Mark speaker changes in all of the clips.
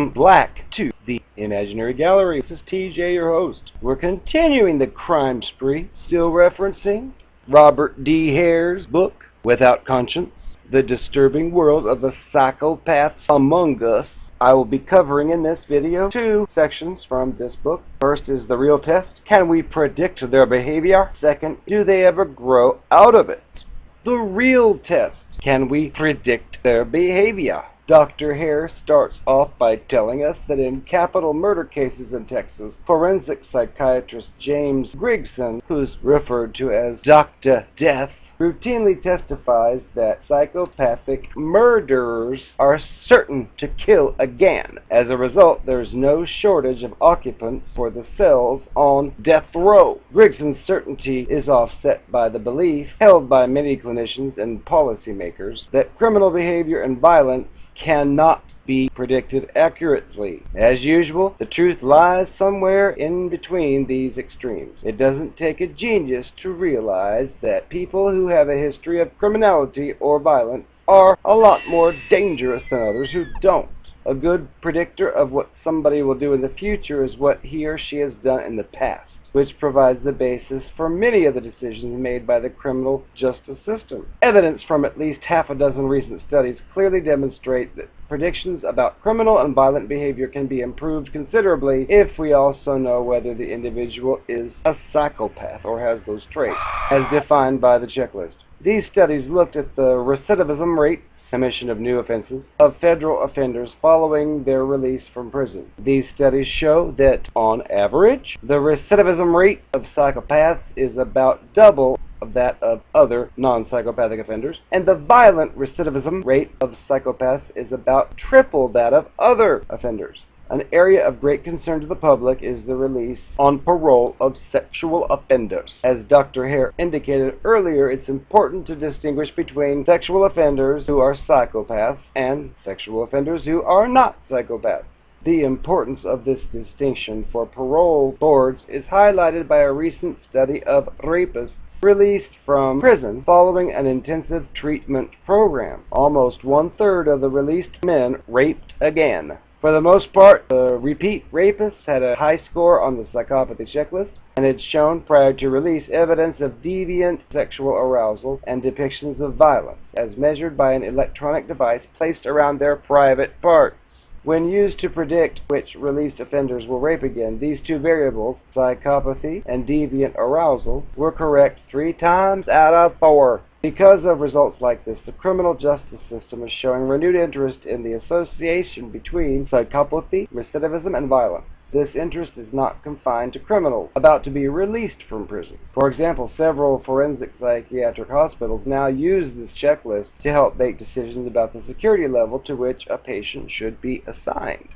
Speaker 1: Welcome back to the Imaginary Gallery. This is TJ, your host. We're continuing the crime spree, still referencing Robert D. Hare's book, Without Conscience, The Disturbing World of the Psychopaths Among Us. I will be covering in this video two sections from this book. First is the real test. Can we predict their behavior? Second, do they ever grow out of it? The real test. Can we predict their behavior? Dr. Hare starts off by telling us that in capital murder cases in Texas, forensic psychiatrist James Grigson, who's referred to as Dr. Death, routinely testifies that psychopathic murderers are certain to kill again. As a result, there's no shortage of occupants for the cells on death row. Grigson's certainty is offset by the belief, held by many clinicians and policymakers, that criminal behavior and violence cannot be predicted accurately. As usual, the truth lies somewhere in between these extremes. It doesn't take a genius to realize that people who have a history of criminality or violence are a lot more dangerous than others who don't. A good predictor of what somebody will do in the future is what he or she has done in the past, which provides the basis for many of the decisions made by the criminal justice system. Evidence from at least half a dozen recent studies clearly demonstrate that predictions about criminal and violent behavior can be improved considerably if we also know whether the individual is a psychopath or has those traits, as defined by the checklist. These studies looked at the recidivism rate, commission of new offenses, of federal offenders following their release from prison. These studies show that, on average, the recidivism rate of psychopaths is about double of that of other non-psychopathic offenders, and the violent recidivism rate of psychopaths is about triple that of other offenders. An area of great concern to the public is the release on parole of sexual offenders. As Dr. Hare indicated earlier, it's important to distinguish between sexual offenders who are psychopaths and sexual offenders who are not psychopaths. The importance of this distinction for parole boards is highlighted by a recent study of rapists released from prison following an intensive treatment program. Almost 1/3 of the released men raped again. For the most part, the repeat rapists had a high score on the psychopathy checklist and had shown prior to release evidence of deviant sexual arousal and depictions of violence, as measured by an electronic device placed around their private parts. When used to predict which released offenders will rape again, these two variables, psychopathy and deviant arousal, were correct 3 times out of 4. Because of results like this, the criminal justice system is showing renewed interest in the association between psychopathy, recidivism, and violence. This interest is not confined to criminals about to be released from prison. For example, several forensic psychiatric hospitals now use this checklist to help make decisions about the security level to which a patient should be assigned.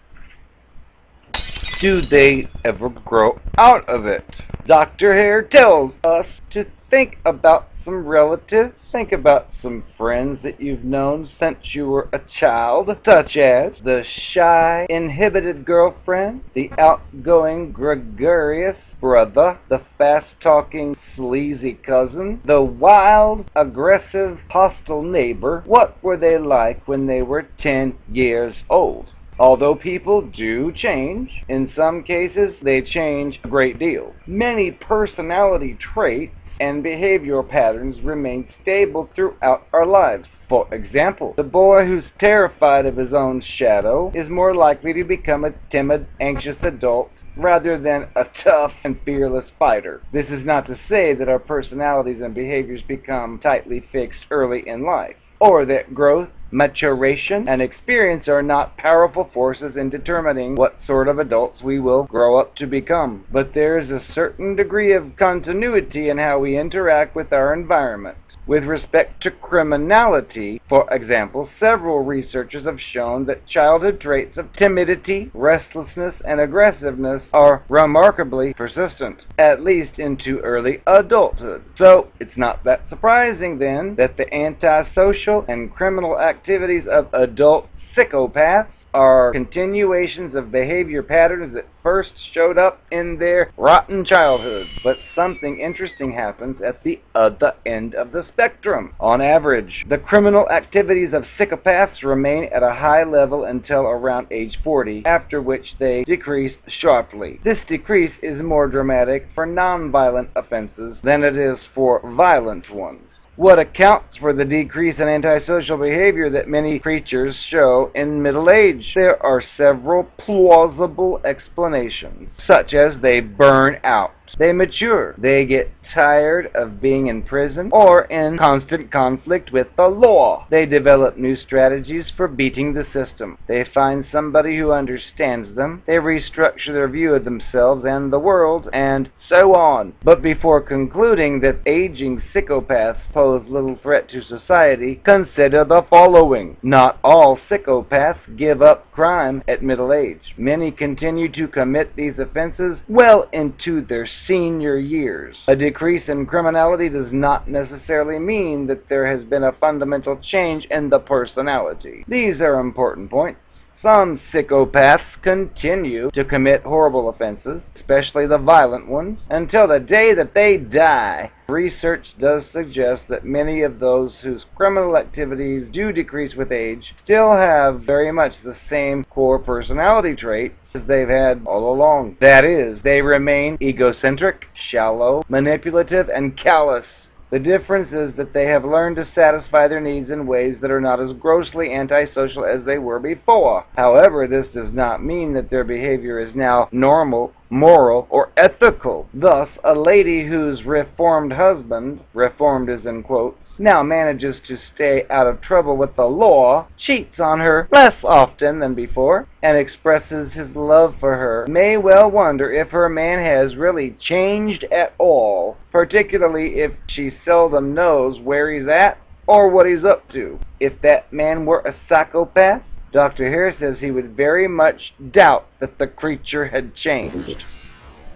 Speaker 1: Do they ever grow out of it? Dr. Hare tells us to think about some relatives, think about some friends that you've known since you were a child, such as the shy, inhibited girlfriend, the outgoing, gregarious brother, the fast-talking, sleazy cousin, the wild, aggressive, hostile neighbor. What were they like when they were 10 years old? Although people do change, in some cases they change a great deal. Many personality traits and behavioral patterns remain stable throughout our lives. For example, the boy who's terrified of his own shadow is more likely to become a timid, anxious adult rather than a tough and fearless fighter. This is not to say that our personalities and behaviors become tightly fixed early in life, or that growth, maturation, and experience are not powerful forces in determining what sort of adults we will grow up to become. But there is a certain degree of continuity in how we interact with our environment. With respect to criminality, for example, several researchers have shown that childhood traits of timidity, restlessness, and aggressiveness are remarkably persistent, at least into early adulthood. So, it's not that surprising then that the antisocial and criminal activities of adult psychopaths are continuations of behavior patterns that first showed up in their rotten childhood. But something interesting happens at the other end of the spectrum. On average, the criminal activities of psychopaths remain at a high level until around age 40, after which they decrease sharply. This decrease is more dramatic for non-violent offenses than it is for violent ones. What accounts for the decrease in antisocial behavior that many creatures show in middle age? There are several plausible explanations, such as they burn out, they mature, they get tired of being in prison or in constant conflict with the law. They develop new strategies for beating the system. They find somebody who understands them. They restructure their view of themselves and the world, and so on. But before concluding that aging psychopaths pose little threat to society, consider the following. Not all psychopaths give up crime at middle age. Many continue to commit these offenses well into their senior years. A decrease in criminality does not necessarily mean that there has been a fundamental change in the personality. These are important points. Some psychopaths continue to commit horrible offenses, especially the violent ones, until the day that they die. Research does suggest that many of those whose criminal activities do decrease with age still have very much the same core personality traits as they've had all along. That is, they remain egocentric, shallow, manipulative, and callous. The difference is that they have learned to satisfy their needs in ways that are not as grossly antisocial as they were before. However, this does not mean that their behavior is now normal, moral, or ethical. Thus, a lady whose reformed husband, reformed as in quotes, now manages to stay out of trouble with the law, cheats on her less often than before, and expresses his love for her, may well wonder if her man has really changed at all, particularly if she seldom knows where he's at or what he's up to. If that man were a psychopath, Dr. Hare says he would very much doubt that the creature had changed.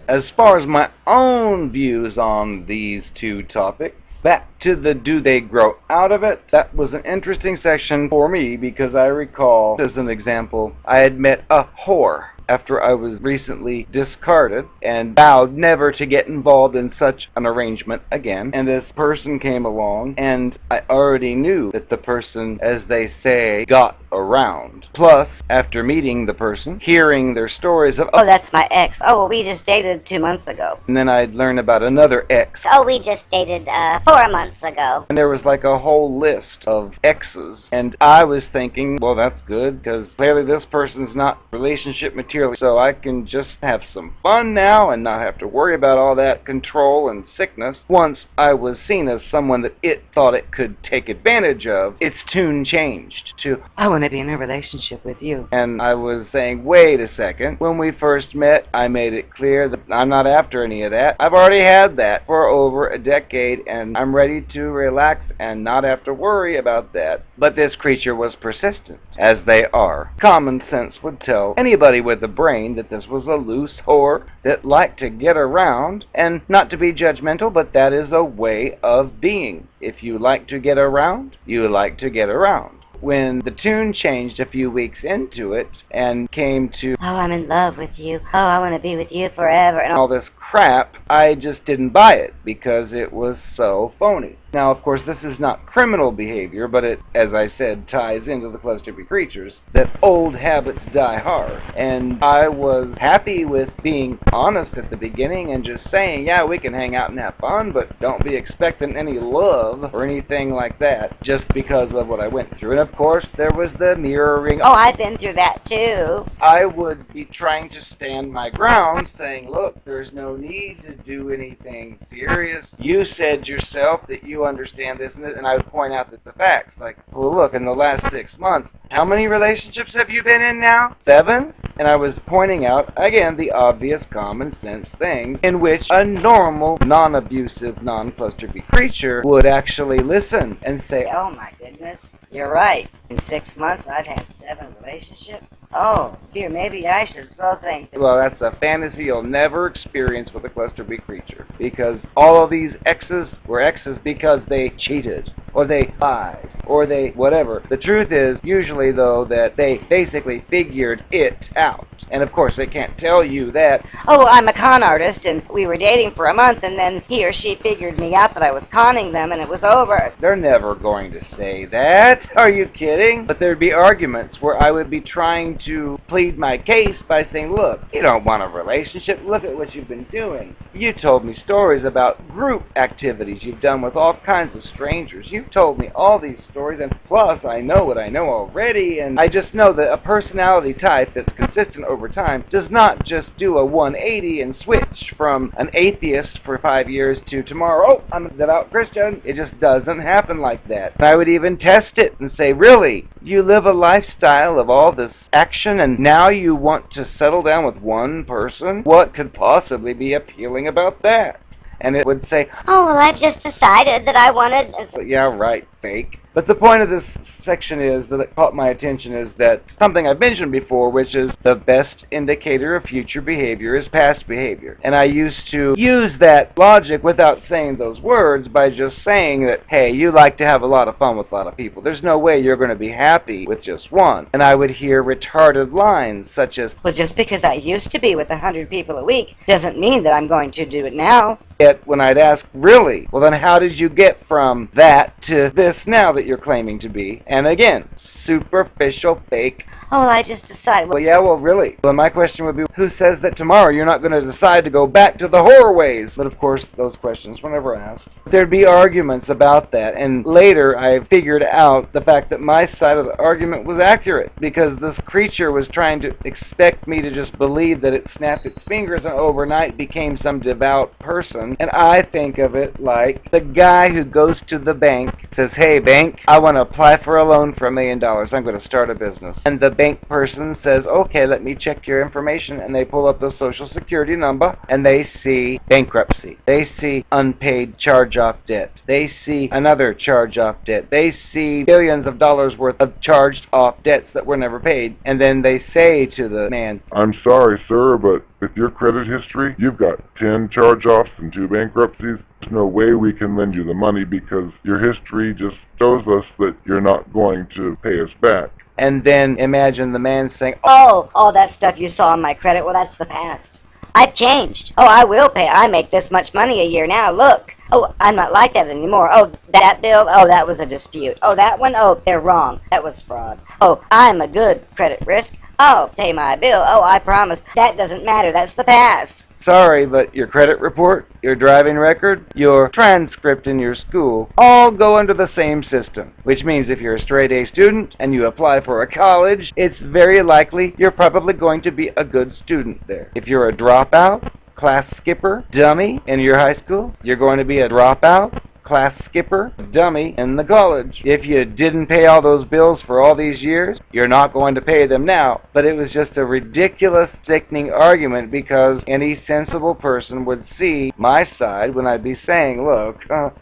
Speaker 1: As far as my own views on these two topics, back to the do they grow out of it, that was an interesting section for me because I recall, as an example, I had met a whore after I was recently discarded and vowed never to get involved in such an arrangement again. And this person came along and I already knew that the person, as they say, got around. Plus, after meeting the person, hearing their stories of,
Speaker 2: oh, that's my ex. Oh, well, we just dated 2 months ago.
Speaker 1: And then I'd learn about another ex.
Speaker 2: Oh, we just dated 4 months ago.
Speaker 1: And there was like a whole list of exes. And I was thinking, well, that's good, because clearly this person's not relationship material, so I can just have some fun now and not have to worry about all that control and sickness. Once I was seen as someone that it thought it could take advantage of, its tune changed to,
Speaker 2: I want to be in a relationship with you.
Speaker 1: And I was saying, wait a second. When we first met, I made it clear that I'm not after any of that. I've already had that for over a decade, and I'm ready to relax and not have to worry about that. But this creature was persistent, as they are. Common sense would tell anybody with a brain that this was a loose whore that liked to get around, and not to be judgmental, but that is a way of being. If you like to get around, you like to get around. When the tune changed a few weeks into it and came to,
Speaker 2: oh, I'm in love with you, oh, I want to be with you forever, and
Speaker 1: all this crap, I just didn't buy it because it was so phony. Now, of course, this is not criminal behavior, but it, as I said, ties into the cluster of creatures, that old habits die hard. And I was happy with being honest at the beginning and just saying, yeah, we can hang out and have fun, but don't be expecting any love or anything like that just because of what I went through. And of course, there was the mirroring.
Speaker 2: Oh, I've been through that too.
Speaker 1: I would be trying to stand my ground, saying, look, there's no need to do anything serious. You said yourself that you understand this, and I would point out that the facts, like, well, look, in the last 6 months, how many relationships have you been in now? 7? And I was pointing out, again, the obvious common sense thing in which a normal, non-abusive, non-cluster B creature would actually listen and say,
Speaker 2: oh my goodness, you're right. In 6 months, I've had 7 relationships. Oh, dear, maybe I should so think.
Speaker 1: Well, that's a fantasy you'll never experience with a cluster B creature, because all of these exes were exes because they cheated, or they lied, or they whatever. The truth is, usually though, that they basically figured it out. And of course, they can't tell you that.
Speaker 2: Oh, I'm a con artist, and we were dating for a month, and then he or she figured me out that I was conning them, and it was over.
Speaker 1: They're never going to say that. Are you kidding? But there'd be arguments where I would be trying to plead my case by saying, look, you don't want a relationship. Look at what you've been doing. You told me stories about group activities you've done with all kinds of strangers. You've told me all these stories, and plus I know what I know already, and I just know that a personality type that's consistent over time does not just do a 180 and switch from an atheist for 5 years to tomorrow, oh, I'm a devout Christian. It just doesn't happen like that. And I would even test it and say, really, you live a lifestyle of all this action and now you want to settle down with one person? What could possibly be appealing about that? And it would say,
Speaker 2: oh, well, I've just decided that I wanted...
Speaker 1: yeah, right, fake. But the point of this section is, that it caught my attention, is that something I've mentioned before, which is the best indicator of future behavior is past behavior. And I used to use that logic without saying those words by just saying that, hey, you like to have a lot of fun with a lot of people. There's no way you're going to be happy with just one. And I would hear retarded lines such as,
Speaker 2: well, just because I used to be with 100 people a week doesn't mean that I'm going to do it now.
Speaker 1: Yet when I'd ask, really? Well, then how did you get from that to this now that you're claiming to be? And again, superficial, fake.
Speaker 2: Oh, well, I just decided.
Speaker 1: Well, yeah, well, really. Well, my question would be, who says that tomorrow you're not going to decide to go back to the horror ways? But, of course, those questions were never asked. There'd be arguments about that, and later I figured out the fact that my side of the argument was accurate, because this creature was trying to expect me to just believe that it snapped its fingers and overnight became some devout person, and I think of it like the guy who goes to the bank, says, hey, bank, I want to apply for a loan for $1 million. I'm going to start a business. And the bank person says, okay, let me check your information, and they pull up the social security number, and they see bankruptcy. They see unpaid charge-off debt. They see another charge-off debt. They see billions of dollars worth of charged-off debts that were never paid. And then they say to the man,
Speaker 3: I'm sorry, sir, but with your credit history, you've got 10 charge-offs and 2 bankruptcies. There's no way we can lend you the money because your history just shows us that you're not going to pay us back.
Speaker 1: And then imagine the man saying,
Speaker 2: oh, all that stuff you saw on my credit, well, that's the past. I've changed. Oh, I will pay. I make this much money a year now. Look. Oh, I'm not like that anymore. Oh, that bill, oh, that was a dispute. Oh, that one, oh, they're wrong. That was fraud. Oh, I'm a good credit risk. Oh, pay my bill. Oh, I promise. That doesn't matter. That's the past.
Speaker 1: sorry, but your credit report, your driving record, your transcript in your school, all go under the same system. Which means if you're a straight-A student and you apply for a college, it's very likely you're probably going to be a good student there. If you're a dropout, class skipper, dummy in your high school, you're going to be a dropout, class skipper, dummy in the college. If you didn't pay all those bills for all these years, you're not going to pay them now. But it was just a ridiculous, sickening argument because any sensible person would see my side when I'd be saying, look,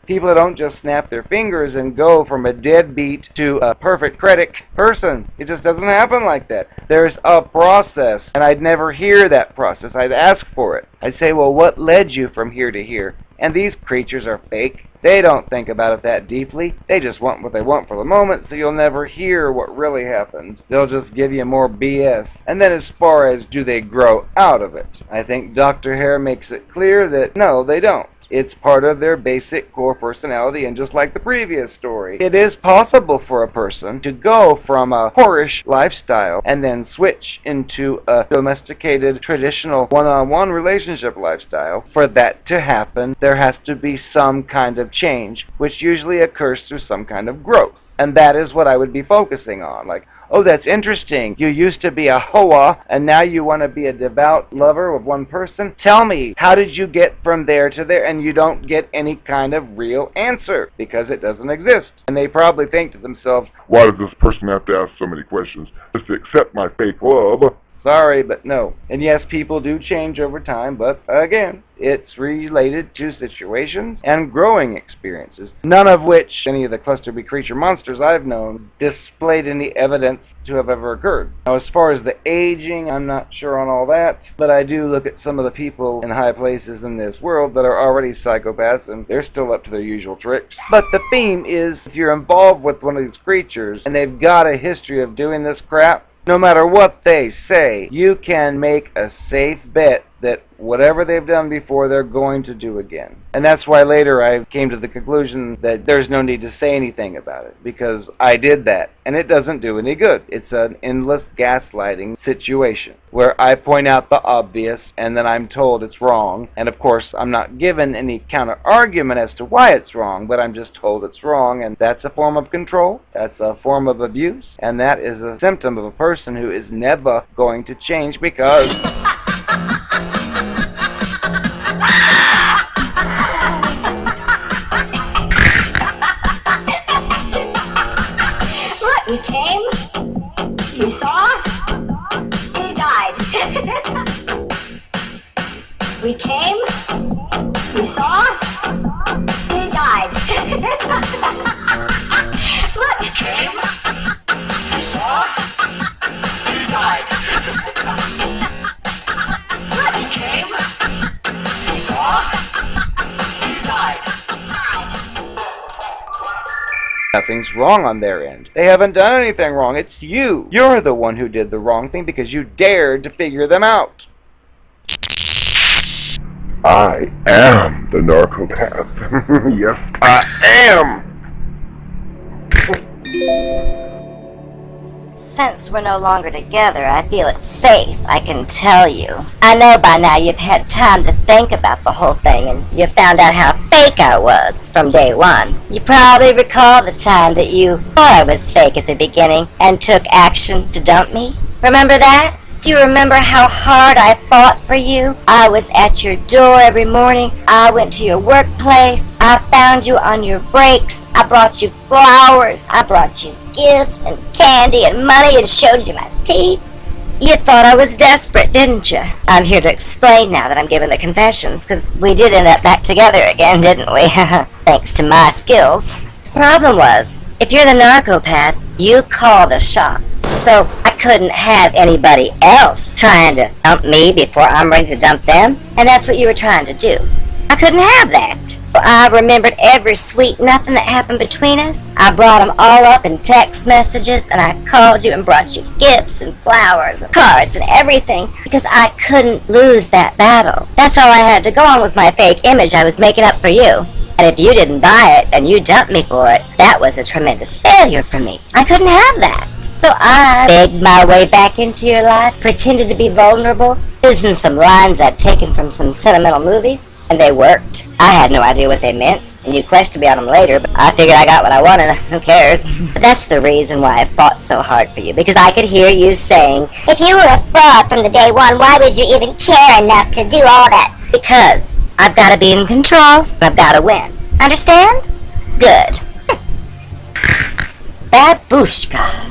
Speaker 1: people don't just snap their fingers and go from a deadbeat to a perfect credit person. It just doesn't happen like that. There's a process, and I'd never hear that process. I'd ask for it. I'd say, well, what led you from here to here? And these creatures are fake. They don't think about it that deeply. They just want what they want for the moment, so you'll never hear what really happens. They'll just give you more BS. And then as far as do they grow out of it, I think Dr. Hare makes it clear that no, they don't. It's part of their basic core personality, and just like the previous story, it is possible for a person to go from a whorish lifestyle and then switch into a domesticated, traditional one-on-one relationship lifestyle. For that to happen, there has to be some kind of change, which usually occurs through some kind of growth. And that is what I would be focusing on. Like, oh, that's interesting. You used to be a hoa, and now you want to be a devout lover of one person? Tell me, how did you get from there to there? And you don't get any kind of real answer, because it doesn't exist. And they probably think to themselves,
Speaker 3: why does this person have to ask so many questions just to accept my fake love?
Speaker 1: Sorry, but no. And yes, people do change over time, but again, it's related to situations and growing experiences, none of which any of the Cluster B creature monsters I've known displayed any evidence to have ever occurred. Now, as far as the aging, I'm not sure on all that, but I do look at some of the people in high places in this world that are already psychopaths, and they're still up to their usual tricks. But the theme is, if you're involved with one of these creatures, and they've got a history of doing this crap, no matter what they say, you can make a safe bet that whatever they've done before, they're going to do again. And that's why later I came to the conclusion that there's no need to say anything about it, because I did that, and it doesn't do any good. It's an endless gaslighting situation, where I point out the obvious, and then I'm told it's wrong, and of course I'm not given any counter-argument as to why it's wrong, but I'm just told it's wrong, and that's a form of control, that's a form of abuse, and that is a symptom of a person who is never going to change because...
Speaker 2: We came, we saw, we died. We came, we saw, we died. Look, we came, we saw, we died. Look, we came, we saw, we died.
Speaker 1: Nothing's wrong on their end. They haven't done anything wrong. It's you. You're the one who did the wrong thing because you dared to figure them out.
Speaker 3: I am the Narcopath. Yes, I am!
Speaker 2: Since we're no longer together, I feel it's safe, I can tell you. I know by now you've had time to think about the whole thing, and you found out how fake I was from day one. You probably recall the time that you thought I was fake at the beginning and took action to dump me. Remember that? Do you remember how hard I fought for you? I was at your door every morning. I went to your workplace. I found you on your breaks. I brought you flowers. I brought you gifts and candy and money and showed you my teeth. You thought I was desperate, didn't you? I'm here to explain now that I'm giving the confessions, because we did end up back together again, didn't we? Thanks to my skills. The problem was, if you're the Narcopath, you call the shot. So I couldn't have anybody else trying to dump me before I'm ready to dump them, and that's what you were trying to do. I couldn't have that. Well, I remembered every sweet nothing that happened between us. I brought them all up in text messages, and I called you and brought you gifts and flowers and cards and everything, because I couldn't lose that battle. That's all I had to go on was my fake image I was making up for you. And if you didn't buy it and you dumped me for it, that was a tremendous failure for me. I couldn't have that. So I begged my way back into your life, pretended to be vulnerable, using some lines I'd taken from some sentimental movies, and they worked. I had no idea what they meant, and you questioned me on them later, but I figured I got what I wanted. Who cares? But that's the reason why I fought so hard for you, because I could hear you saying, if you were a fraud from the day one, why would you even care enough to do all that? Because I've got to be in control, and I've got to win. Understand? Good. Babushka.